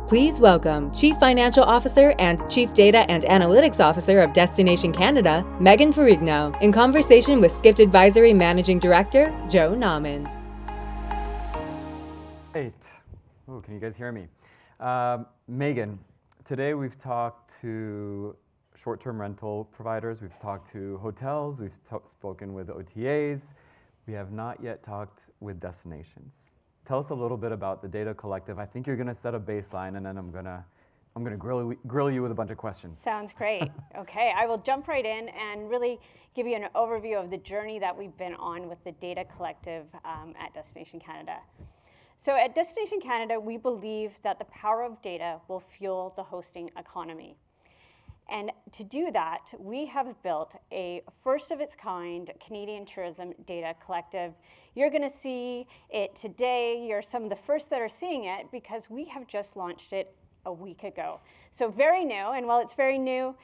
Please welcome Chief Financial Officer and Chief Data and Analytics Officer of Destination Canada, Meaghan Ferrigno, in conversation with Skift Advisory Managing Director, Joe Naaman. Great. Oh, can you guys hear me? Meaghan, today we've talked to short-term rental providers, we've talked to hotels, we've spoken with OTAs. We have not yet talked with destinations. Tell us a little bit about the Data Collective. I think you're going to set a baseline, and then I'm going to grill you with a bunch of questions. Sounds great. Okay, I will jump right in and really give you an overview of the journey that we've been on with the Data Collective at Destination Canada. So at Destination Canada, we believe that the power of data will fuel the hosting economy. And to do that, we have built a first-of-its-kind Canadian tourism data collective. You're going to see it today. You're some of the first that are seeing it because we have just launched it a week ago. So very new, and while it's very new,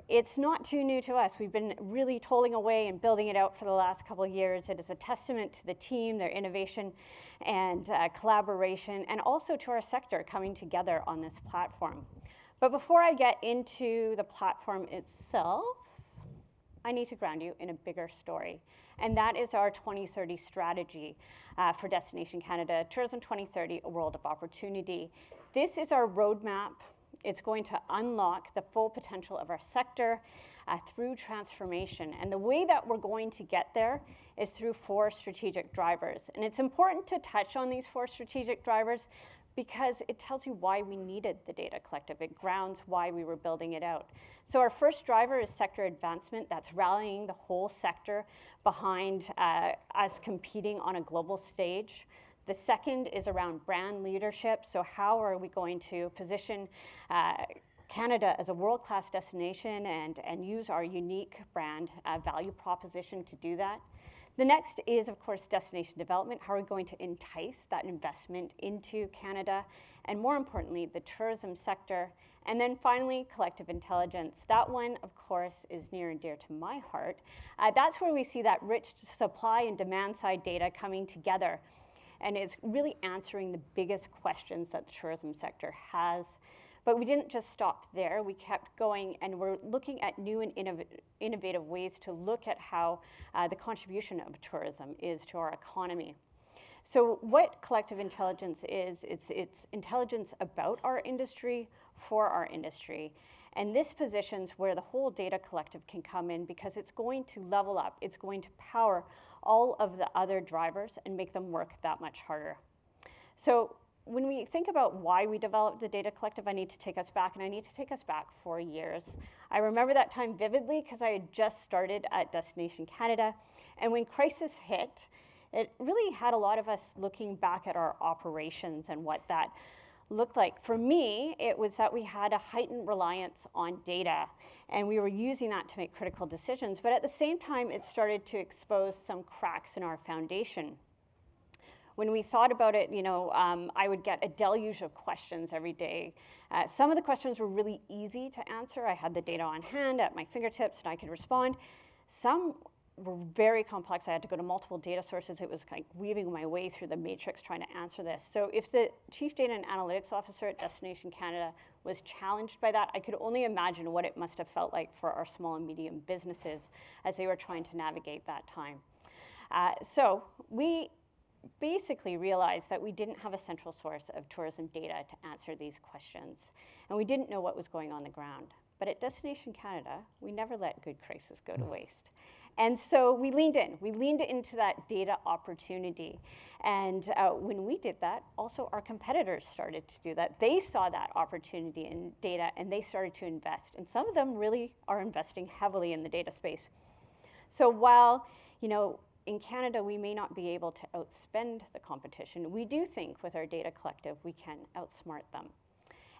it's not too new to us. We've been really tolling away and building it out for the last couple of years. It is a testament to the team, their innovation and collaboration, and also to our sector coming together on this platform. But before I get into the platform itself, I need to ground you in a bigger story. And that is our 2030 strategy for Destination Canada, Tourism 2030, a world of opportunity. This is our roadmap. It's going to unlock the full potential of our sector through transformation. And the way that we're going to get there is through 4 strategic drivers. And it's important to touch on these 4 strategic drivers because it tells you why we needed the Data Collective. It grounds why we were building it out. So our first driver is sector advancement. That's rallying the whole sector behind us competing on a global stage. The second is around brand leadership. So how are we going to position Canada as a world-class destination and use our unique brand value proposition to do that? The next is, of course, destination development. How are we going to entice that investment into Canada? And more importantly, the tourism sector. And then finally, collective intelligence. That one, of course, is near and dear to my heart. That's where we see that rich supply and demand side data coming together. And it's really answering the biggest questions that the tourism sector has. But we didn't just stop there. We kept going, and we're looking at new and innovative ways to look at how the contribution of tourism is to our economy. So what collective intelligence is, it's intelligence about our industry, for our industry. And this positions where the whole Data Collective can come in because it's going to level up. It's going to power all of the other drivers and make them work that much harder. So when we think about why we developed the Data Collective, I need to take us back, and I need to take us back 4 years. I remember that time vividly because I had just started at Destination Canada, and when crisis hit, it really had a lot of us looking back at our operations and what that looked like. For me, it was that we had a heightened reliance on data, and we were using that to make critical decisions, but at the same time, it started to expose some cracks in our foundation. When we thought about it, I would get a deluge of questions every day. Some of the questions were really easy to answer. I had the data on hand at my fingertips and I could respond. Some were very complex. I had to go to multiple data sources. It was like weaving my way through the matrix trying to answer this. So if the Chief Data and Analytics Officer at Destination Canada was challenged by that, I could only imagine what it must have felt like for our small and medium businesses as they were trying to navigate that time. So we basically realized that we didn't have a central source of tourism data to answer these questions, and we didn't know what was going on the ground. But at Destination Canada, we never let good crisis go to waste. And so we leaned in. We leaned into that data opportunity. And when we did that, also our competitors started to do that. They saw that opportunity in data, and they started to invest. And some of them really are investing heavily in the data space. So while, in Canada, we may not be able to outspend the competition, we do think with our Data Collective, we can outsmart them.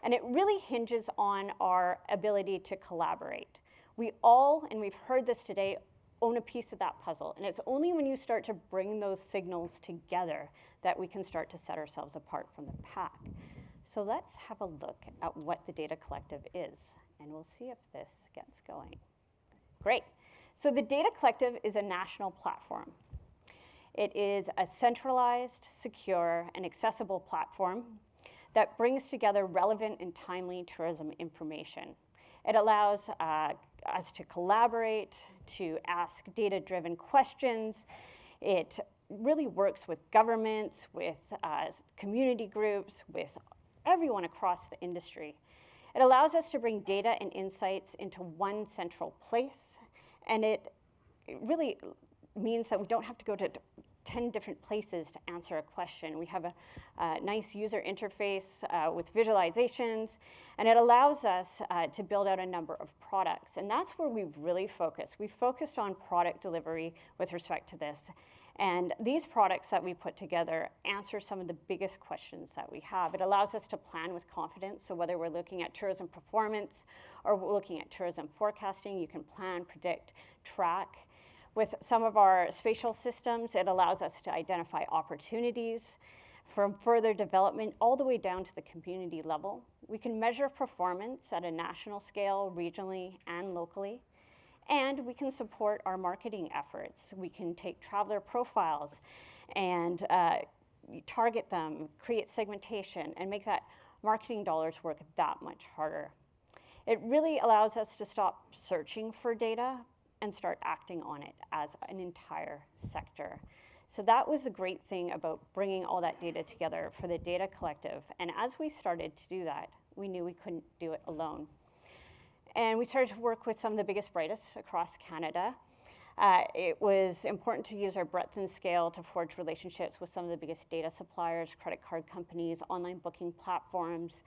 And it really hinges on our ability to collaborate. We all, and we've heard this today, own a piece of that puzzle. And it's only when you start to bring those signals together that we can start to set ourselves apart from the pack. So let's have a look at what the Data Collective is, and we'll see if this gets going. Great. So the Data Collective is a national platform. It is a centralized, secure, and accessible platform that brings together relevant and timely tourism information. It allows us to collaborate, to ask data-driven questions. It really works with governments, with community groups, with everyone across the industry. It allows us to bring data and insights into one central place, and it really means that we don't have to go to 10 different places to answer a question. We have a nice user interface with visualizations, and it allows us to build out a number of products. And that's where we've really focused. We've focused on product delivery with respect to this. And these products that we put together answer some of the biggest questions that we have. It allows us to plan with confidence. So whether we're looking at tourism performance or we're looking at tourism forecasting, you can plan, predict, track. With some of our spatial systems, it allows us to identify opportunities from further development all the way down to the community level. We can measure performance at a national scale, regionally, and locally. And we can support our marketing efforts. We can take traveler profiles and target them, create segmentation, and make that marketing dollars work that much harder. It really allows us to stop searching for data and start acting on it as an entire sector. So that was the great thing about bringing all that data together for the Data Collective. And as we started to do that, we knew we couldn't do it alone. And we started to work with some of the biggest, brightest across Canada. It was important to use our breadth and scale to forge relationships with some of the biggest data suppliers, credit card companies, online booking platforms,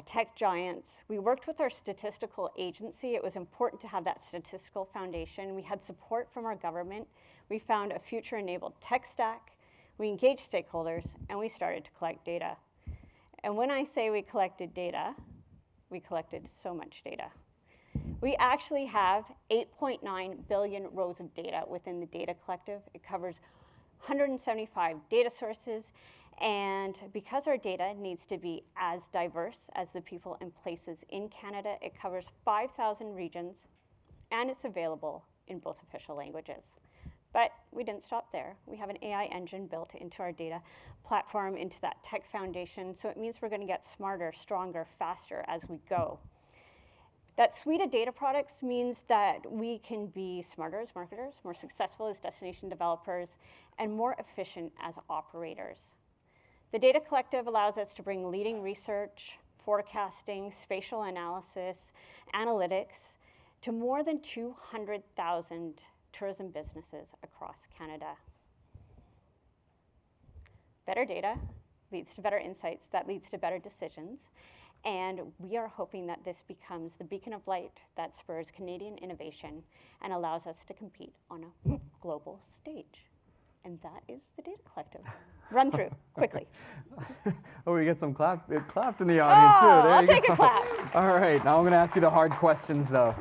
tech giants. We worked with our statistical agency. It was important to have that statistical foundation. We had support from our government. We found a future-enabled tech stack. We engaged stakeholders, and we started to collect data. And when I say we collected data, we collected so much data. We actually have 8.9 billion rows of data within the Data Collective. It covers 175 data sources, and because our data needs to be as diverse as the people and places in Canada, it covers 5,000 regions, and it's available in both official languages. But we didn't stop there. We have an AI engine built into our data platform, into that tech foundation, so it means we're going to get smarter, stronger, faster as we go. That suite of data products means that we can be smarter as marketers, more successful as destination developers, and more efficient as operators. The Data Collective allows us to bring leading research, forecasting, spatial analysis, analytics to more than 200,000 tourism businesses across Canada. Better data leads to better insights, that leads to better decisions. And we are hoping that this becomes the beacon of light that spurs Canadian innovation and allows us to compete on a global stage. And that is the Data Collective. Run through, quickly. Oh, we get some claps in the audience too. There I'll you take go. a clap. All right, now I'm going to ask you the hard questions though.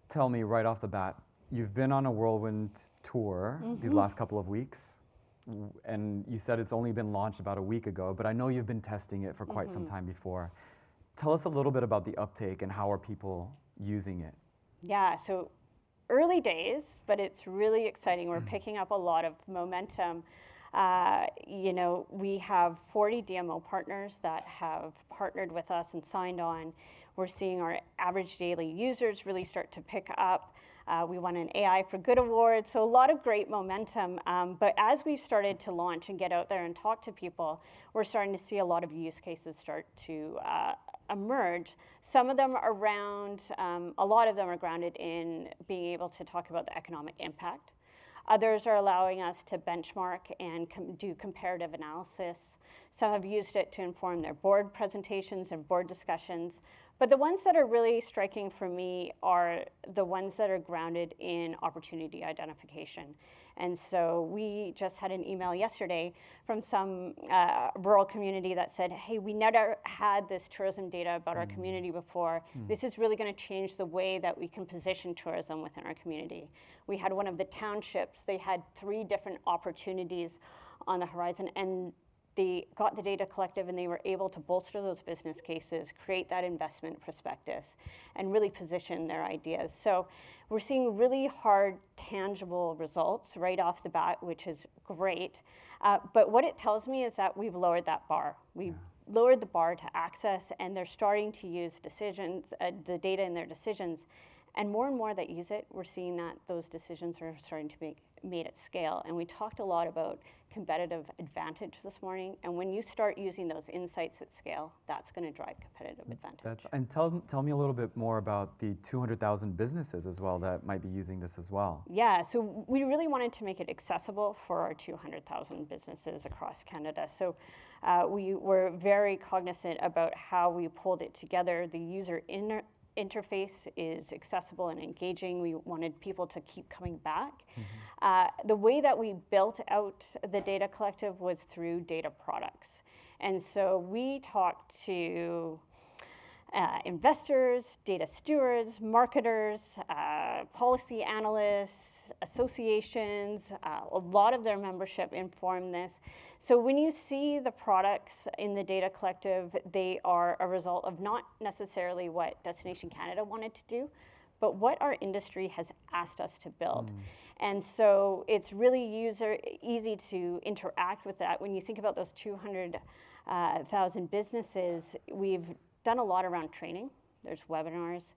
Tell me right off the bat, you've been on a whirlwind tour these last couple of weeks. And you said it's only been launched about a week ago, but I know you've been testing it for quite some time before. Tell us a little bit about the uptake and how are people using it? Yeah, so early days, but it's really exciting. We're picking up a lot of momentum. We have 40 DMO partners that have partnered with us and signed on. We're seeing our average daily users really start to pick up. We won an AI for Good award, so a lot of great momentum. But as we started to launch and get out there and talk to people, we're starting to see a lot of use cases start to emerge. Some of them around, a lot of them are grounded in being able to talk about the economic impact. Others are allowing us to benchmark and do comparative analysis. Some have used it to inform their board presentations and board discussions. But the ones that are really striking for me are the ones that are grounded in opportunity identification. And so we just had an email yesterday from some rural community that said, hey, we never had this tourism data about our community before. This is really going to change the way that we can position tourism within our community. We had one of the townships, they had 3 different opportunities on the horizon, and they got the data collective and they were able to bolster those business cases, create that investment prospectus, and really position their ideas. So we're seeing really hard, tangible results right off the bat, which is great. But what it tells me is that we've lowered that bar. We've lowered the bar to access, and they're starting to use the data in their decisions. And more that use it, we're seeing that those decisions are starting to be made at scale. And we talked a lot about competitive advantage this morning. And when you start using those insights at scale, that's going to drive competitive advantage. And tell me a little bit more about the 200,000 businesses as well that might be using this as well. Yeah, so we really wanted to make it accessible for our 200,000 businesses across Canada. So we were very cognizant about how we pulled it together. The user interface is accessible and engaging. We wanted people to keep coming back. The way that we built out the data collective was through data products. And so we talked to investors, data stewards, marketers, policy analysts, associations. A lot of their membership informed this. So when you see the products in the data collective, they are a result of not necessarily what Destination Canada wanted to do, but what our industry has asked us to build. And so it's really easy to interact with that. When you think about those 200,000 businesses, we've done a lot around training. There's webinars.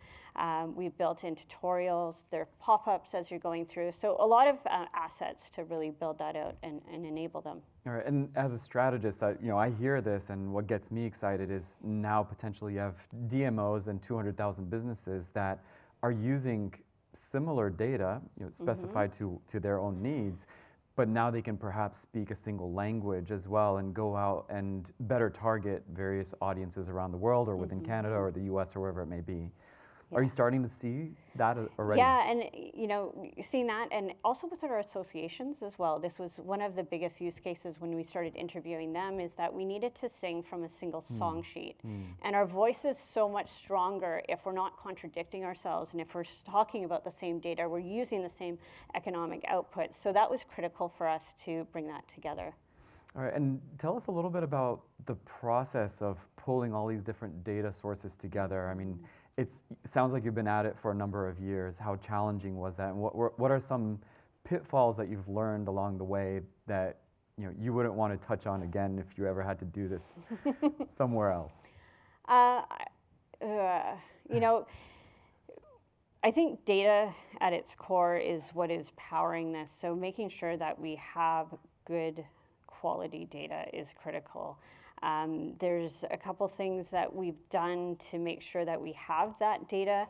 We've built in tutorials. There are pop-ups as you're going through. So a lot of assets to really build that out and enable them. All right, and as a strategist, I hear this, and what gets me excited is now potentially you have DMOs and 200,000 businesses that are using similar data, specified to their own needs, but now they can perhaps speak a single language as well and go out and better target various audiences around the world or within Canada or the US or wherever it may be. Are you starting to see that already? Yeah, and seeing that, and also with our associations as well. This was one of the biggest use cases when we started interviewing them, is that we needed to sing from a single song sheet. And our voice is so much stronger if we're not contradicting ourselves, and if we're talking about the same data, we're using the same economic output. So that was critical for us to bring that together. All right, and tell us a little bit about the process of pulling all these different data sources together. I mean, it sounds like you've been at it for a number of years. How challenging was that? And what are some pitfalls that you've learned along the way that you wouldn't want to touch on again if you ever had to do this somewhere else? I think data at its core is what is powering this. So making sure that we have good quality data is critical. There's a couple things that we've done to make sure that we have that data.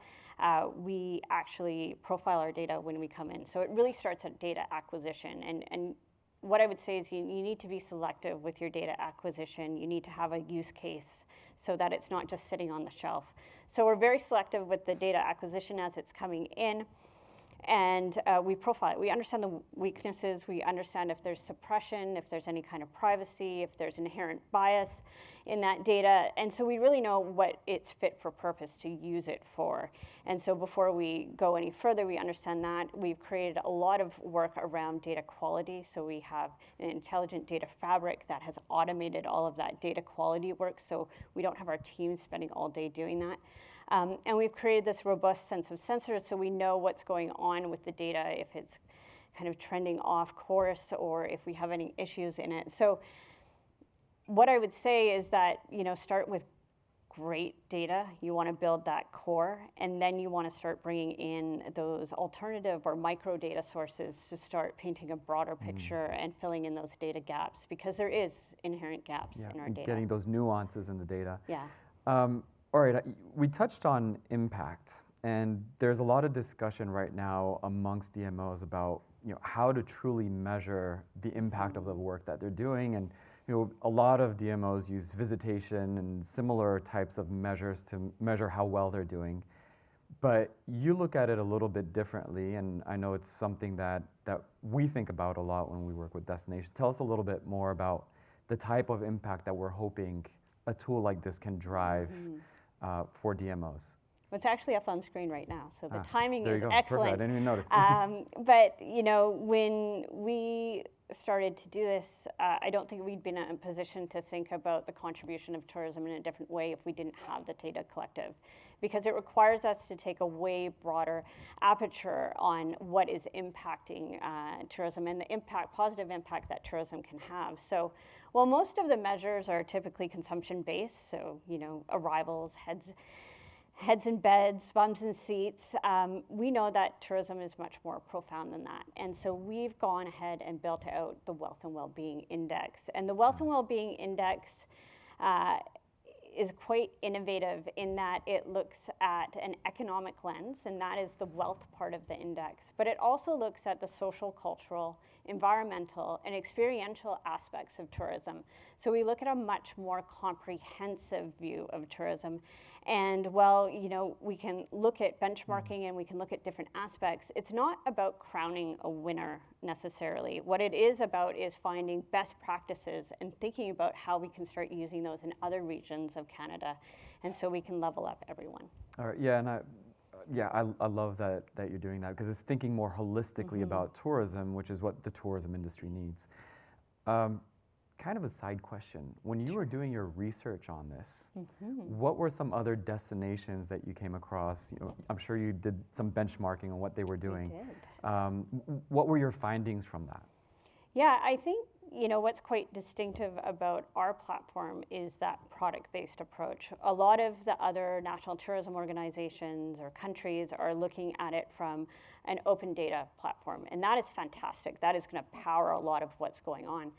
We actually profile our data when we come in. So it really starts at data acquisition. And what I would say is you need to be selective with your data acquisition. You need to have a use case so that it's not just sitting on the shelf. So we're very selective with the data acquisition as it's coming in. And we profile it. We understand the weaknesses. We understand if there's suppression, if there's any kind of privacy, if there's inherent bias in that data. And so we really know what it's fit for purpose to use it for. And so before we go any further, we understand that. We've created a lot of work around data quality. So we have an intelligent data fabric that has automated all of that data quality work. So we don't have our team spending all day doing that. And we've created this robust sense of sensors so we know what's going on with the data, if it's kind of trending off course or if we have any issues in it. So what I would say is that, start with great data. You want to build that core, and then you want to start bringing in those alternative or micro data sources to start painting a broader picture and filling in those data gaps, because there is inherent gaps in our data. Getting those nuances in the data. Yeah. All right, we touched on impact, and there's a lot of discussion right now amongst DMOs about how to truly measure the impact of the work that they're doing, and a lot of DMOs use visitation and similar types of measures to measure how well they're doing. But you look at it a little bit differently, and I know it's something that we think about a lot when we work with destinations. Tell us a little bit more about the type of impact that we're hoping a tool like this can drive for DMOs. Well, it's actually up on screen right now, so the timing there is you go. excellent. Perfect. I didn't even notice. But when we started to do this, I don't think we'd been in a position to think about the contribution of tourism in a different way if we didn't have the data collective, because it requires us to take a way broader aperture on what is impacting tourism and the positive impact that tourism can have. So while most of the measures are typically consumption-based, so arrivals, heads and beds, bums and seats, we know that tourism is much more profound than that. And so we've gone ahead and built out the Wealth and Wellbeing Index. And the Wealth and Wellbeing Index is quite innovative in that it looks at an economic lens, and that is the wealth part of the index. But it also looks at the social, cultural, environmental, and experiential aspects of tourism. So we look at a much more comprehensive view of tourism. And while we can look at benchmarking and we can look at different aspects, it's not about crowning a winner necessarily. What it is about is finding best practices and thinking about how we can start using those in other regions of Canada, and so we can level up everyone. All right, yeah, and I love that you're doing that, because it's thinking more holistically about tourism, which is what the tourism industry needs. Kind of a side question. When you were doing your research on this, what were some other destinations that you came across? I'm sure you did some benchmarking on what they were doing. I did. What were your findings from that? Yeah, I think what's quite distinctive about our platform is that product-based approach. A lot of the other national tourism organizations or countries are looking at it from an open data platform, and that is fantastic. That is going to power a lot of what's going on.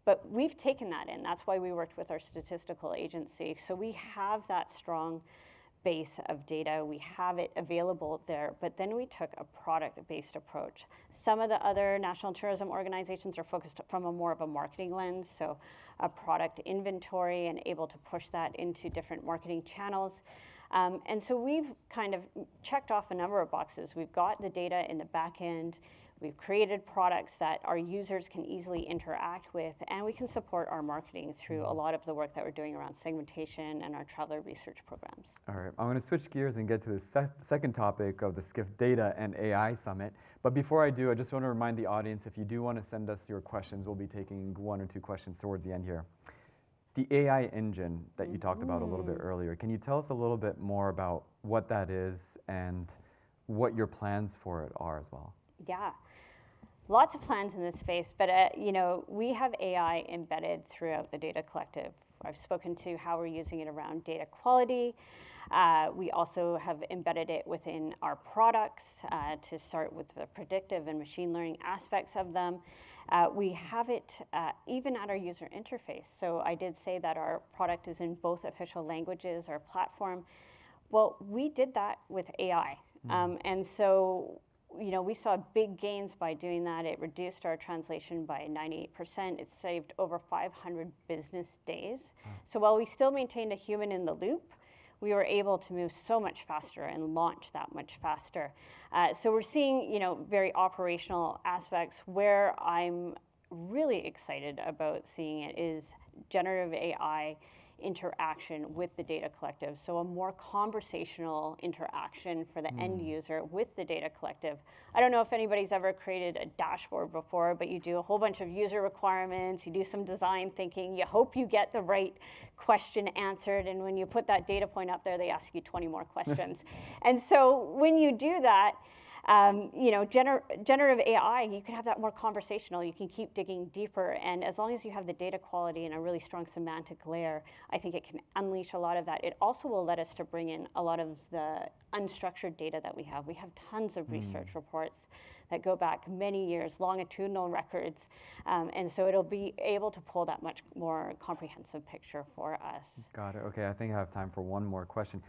But we've taken that in. That's why we worked with our statistical agency. So we have that strong base of data. We have it available there, but then we took a product-based approach. Some of the other national tourism organizations are focused from more of a marketing lens, so a product inventory and able to push that into different marketing channels. And so we've kind of checked off a number of boxes. We've got the data in the back end. We've created products that our users can easily interact with, and we can support our marketing through a lot of the work that we're doing around segmentation and our traveler research programs. All right, I'm going to switch gears and get to the second topic of the Skift Data and AI Summit. But before I do, I just want to remind the audience, if you do want to send us your questions, we'll be taking 1 or 2 questions towards the end here. The AI engine that you talked about a little bit earlier, can you tell us a little bit more about what that is and what your plans for it are as well? Yeah. Lots of plans in this space, but we have AI embedded throughout the data collective. I've spoken to how we're using it around data quality. We also have embedded it within our products to start with the predictive and machine learning aspects of them. We have it even at our user interface. So I did say that our product is in both official languages, our platform. Well, we did that with AI. And so we saw big gains by doing that. It reduced our translation by 98%. It saved over 500 business days. So while we still maintained a human in the loop, we were able to move so much faster and launch that much faster. So we're seeing, very operational aspects. Where I'm really excited about seeing it is generative AI interaction with the data collective. So a more conversational interaction for the end user with the data collective. I don't know if anybody's ever created a dashboard before, but you do a whole bunch of user requirements, you do some design thinking, you hope you get the right question answered, and when you put that data point up there, they ask you 20 more questions. And so when you do that, generative AI, you can have that more conversational. You can keep digging deeper, and as long as you have the data quality and a really strong semantic layer, I think it can unleash a lot of that. It also will let us to bring in a lot of the unstructured data that we have. We have tons of research reports that go back many years, longitudinal records, and so it'll be able to pull that much more comprehensive picture for us. Got it. Okay, I think I have time for one more question.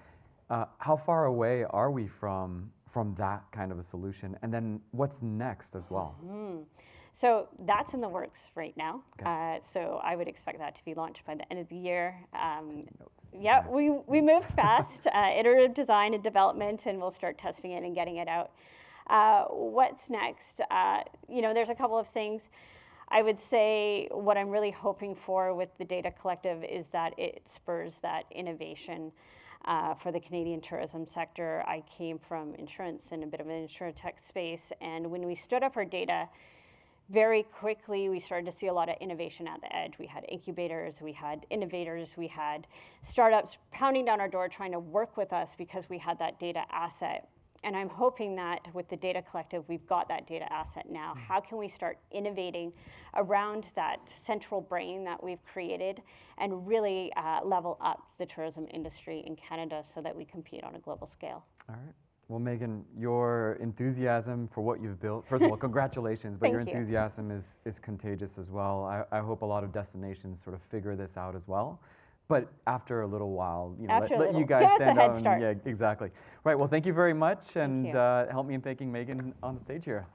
How far away are we from that kind of a solution? And then what's next as well? So that's in the works right now. Okay. So I would expect that to be launched by the end of the year. Notes. Yeah, we move fast, iterative design and development, and we'll start testing it and getting it out. What's next? There's a couple of things. I would say what I'm really hoping for with the data collective is that it spurs that innovation. for the Canadian tourism sector. I came from insurance and a bit of an insurtech space, and when we stood up our data, very quickly we started to see a lot of innovation at the edge. We had incubators, we had innovators, we had startups pounding down our door trying to work with us because we had that data asset. And I'm hoping that with the Data Collective, we've got that data asset now. How can we start innovating around that central brain that we've created and really level up the tourism industry in Canada so that we compete on a global scale? All right. Well, Meaghan, your enthusiasm for what you've built, first of all, congratulations, but your enthusiasm is contagious as well. I hope a lot of destinations sort of figure this out as well. But after a little while, let you guys stand out. Yeah, exactly. Right, well, thank you very much, and help me in thanking Meaghan on the stage here.